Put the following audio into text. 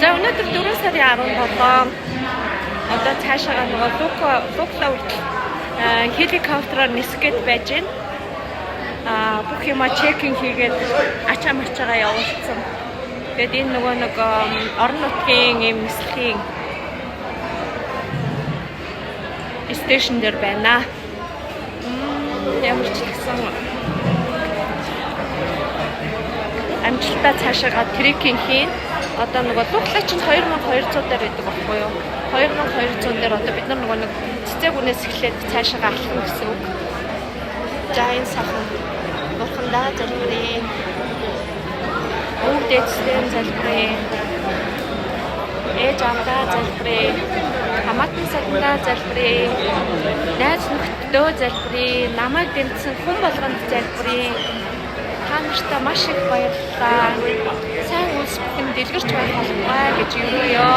За өнөөдөр 4 сарын 17 одоо цаашаа нөгөө Луклаа хүртэл хеликоптероор нисэх гээд байж байна. Бүх юма чекинг хийгээд ачаа мачаагаа явуулсан. Тэгээд энэ нөгөө нэг орон нутгийн юм нислэгийн стейшн дээр байна. Ямар ч гэсэн амжилттай цаашаа трекинг хийн. Одоо нөгөө Луклаа чинь 2200 дээр байдаг байхгүй юу? 2200 дээр одоо бид нар нөгөө нэг цэцэгүнээс эхлээд цаашаа алхах гэсэн үг. За энэ сайхан бурхандаа залбирая. Өвдөцтэй залбирая. Ээж аавдаа залбирая. Хамаатан садандаа залбирая. Найз нөхдөдөө залбирая. Намайг дэмжсэн хүн болгонд залбирая. Та нартай маш их баярлалаа. Сайн үйлс бүхэн дэлгэрч байх болтугай гэж юуё.